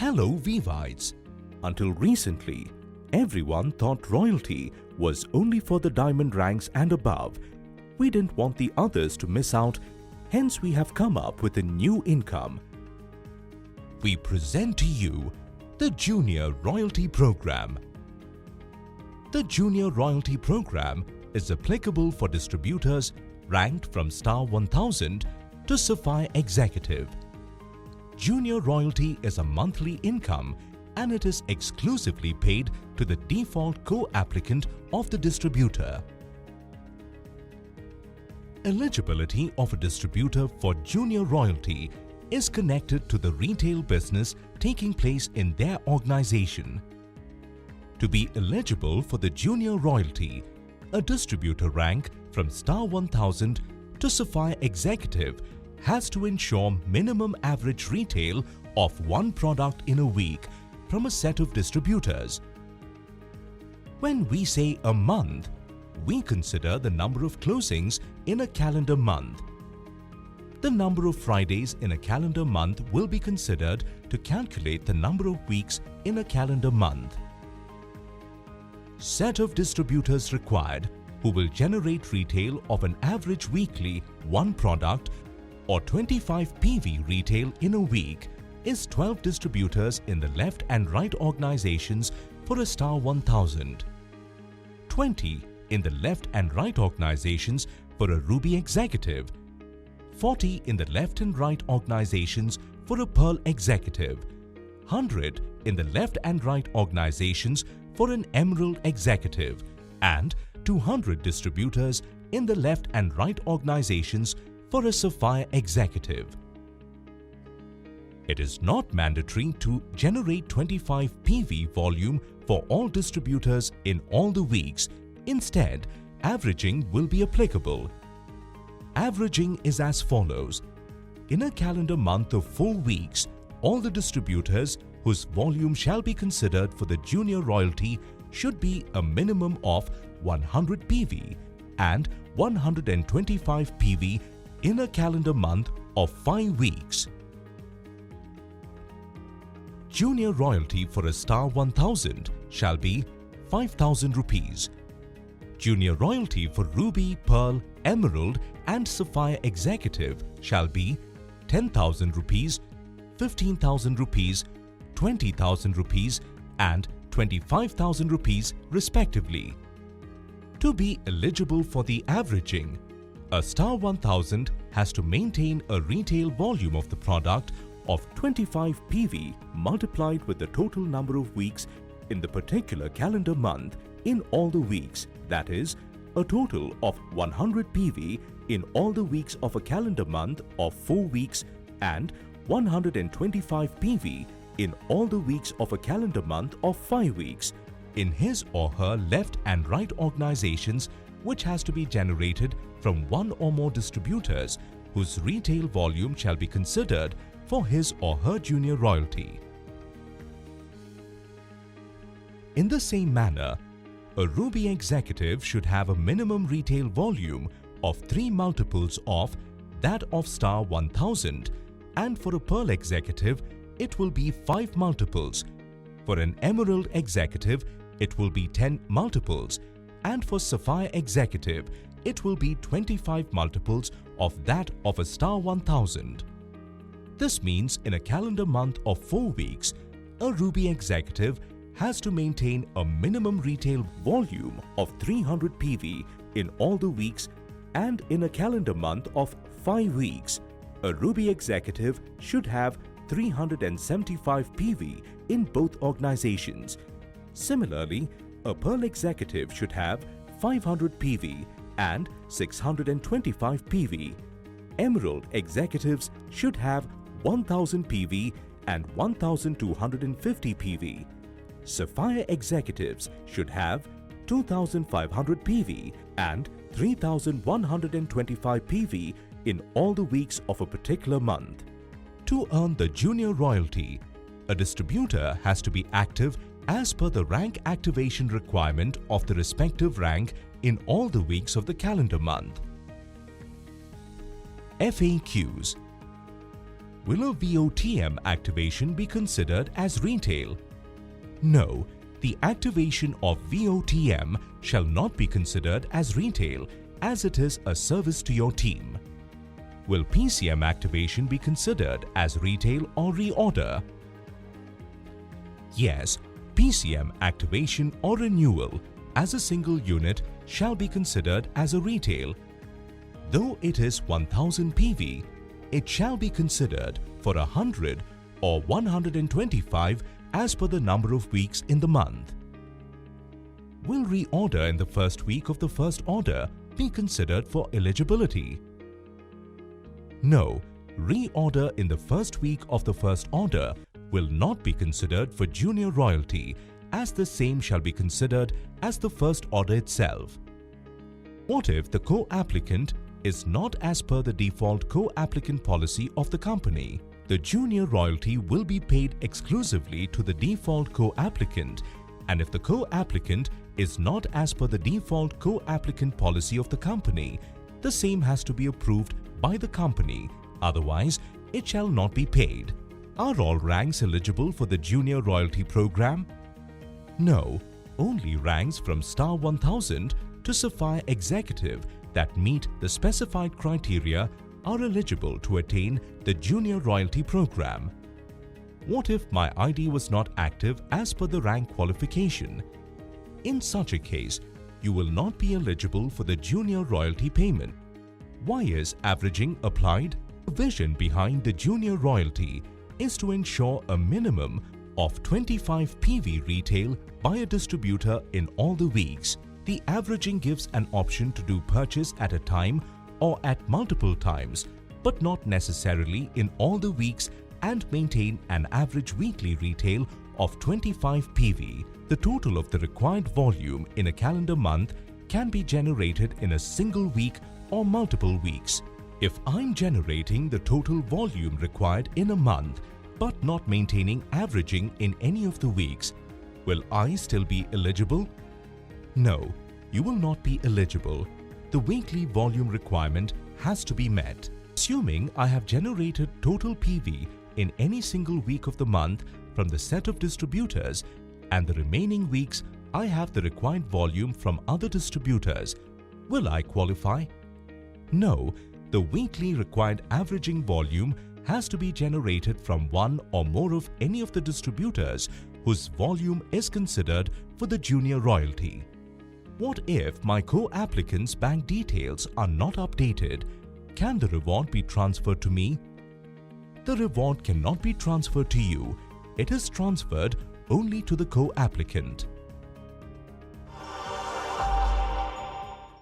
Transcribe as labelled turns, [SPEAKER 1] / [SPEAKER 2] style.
[SPEAKER 1] Hello Vivites! Until recently, everyone thought royalty was only for the diamond ranks and above. We didn't want the others to miss out, hence we have come up with a new income. We present to you the Junior Royalty Program. The Junior Royalty Program is applicable for distributors ranked from Star 1000 to Sapphire Executive. Junior Royalty is a monthly income and it is exclusively paid to the default co-applicant of the distributor. Eligibility of a distributor for Junior Royalty is connected to the retail business taking place in their organization. To be eligible for the Junior Royalty, a distributor rank from Star 1000 to Sapphire Executive has to ensure minimum average retail of one product in a week from a set of distributors. When we say a month, we consider the number of closings in a calendar month. The number of Fridays in a calendar month will be considered to calculate the number of weeks in a calendar month. Set of distributors required who will generate retail of an average weekly one product or 25 PV retail in a week is 12 distributors in the left and right organizations for a Star 1000, 20 in the left and right organizations for a Ruby Executive, 40 in the left and right organizations for a Pearl Executive, 100 in the left and right organizations for an Emerald Executive, and 200 distributors in the left and right organizations for a Sapphire Executive. It is not mandatory to generate 25 PV volume for all distributors in all the weeks. Instead, averaging will be applicable. Averaging is as follows. In a calendar month of 4 weeks, all the distributors whose volume shall be considered for the Junior Royalty should be a minimum of 100 PV and 125 PV in a calendar month of 5 weeks. Junior Royalty for a Star 1000 shall be 5,000 rupees. Junior Royalty for Ruby, Pearl, Emerald and Sapphire Executive shall be 10,000 rupees, 15,000 rupees, 20,000 rupees and 25,000 rupees respectively. To be eligible for the averaging, a Star 1000 has to maintain a retail volume of the product of 25 PV multiplied with the total number of weeks in the particular calendar month in all the weeks, that is, a total of 100 PV in all the weeks of a calendar month of 4 weeks and 125 PV in all the weeks of a calendar month of 5 weeks in his or her left and right organizations, which has to be generated from one or more distributors whose retail volume shall be considered for his or her Junior Royalty. In the same manner, a Ruby Executive should have a minimum retail volume of 3 multiples of that of Star 1000, and for a Pearl Executive it will be 5 multiples. For an Emerald Executive it will be 10 multiples, and for Sapphire Executive it will be 25 multiples of that of a Star 1000. This means in a calendar month of 4 weeks, a Ruby Executive has to maintain a minimum retail volume of 300 PV in all the weeks, and in a calendar month of 5 weeks, a Ruby Executive should have 375 PV in both organizations. Similarly, a Pearl Executive should have 500 PV and 625 PV. Emerald Executives should have 1000 PV and 1250 PV. Sapphire Executives should have 2500 PV and 3125 PV in all the weeks of a particular month. To earn the Junior Royalty, a distributor has to be active as per the rank activation requirement of the respective rank in all the weeks of the calendar month. FAQs. Will a VOTM activation be considered as retail? No, the activation of VOTM shall not be considered as retail as it is a service to your team. Will PCM activation be considered as retail or reorder? Yes, PCM activation or renewal as a single unit shall be considered as a retail. Though it is 1000 PV, it shall be considered for 100 or 125 as per the number of weeks in the month. Will reorder in the first week of the first order be considered for eligibility? No, reorder in the first week of the first order will not be considered for junior royalty, as the same shall be considered as the first order itself. What if the co-applicant is not as per the default co-applicant policy of the company? The junior royalty will be paid exclusively to the default co-applicant, and if the co-applicant is not as per the default co-applicant policy of the company, the same has to be approved by the company, otherwise it shall not be paid. Are all ranks eligible for the junior royalty program? No, only ranks from star 1000 to Sapphire Executive that meet the specified criteria are eligible to attain the junior royalty program. What if my ID was not active as per the rank qualification? In such a case, you will not be eligible for the junior royalty payment. Why is averaging applied? The vision behind the junior royalty is to ensure a minimum of 25 PV retail by a distributor in all the weeks. The averaging gives an option to do purchase at a time or at multiple times, but not necessarily in all the weeks, and maintain an average weekly retail of 25 PV. The total of the required volume in a calendar month can be generated in a single week or multiple weeks. If I'm generating the total volume required in a month but not maintaining averaging in any of the weeks, will I still be eligible? No, you will not be eligible. The weekly volume requirement has to be met. Assuming I have generated total PV in any single week of the month from the set of distributors, and the remaining weeks I have the required volume from other distributors, will I qualify? No, the weekly required averaging volume has to be generated from one or more of any of the distributors whose volume is considered for the junior royalty. What if my co-applicant's bank details are not updated? Can the reward be transferred to me? The reward cannot be transferred to you. It is transferred only to the co-applicant.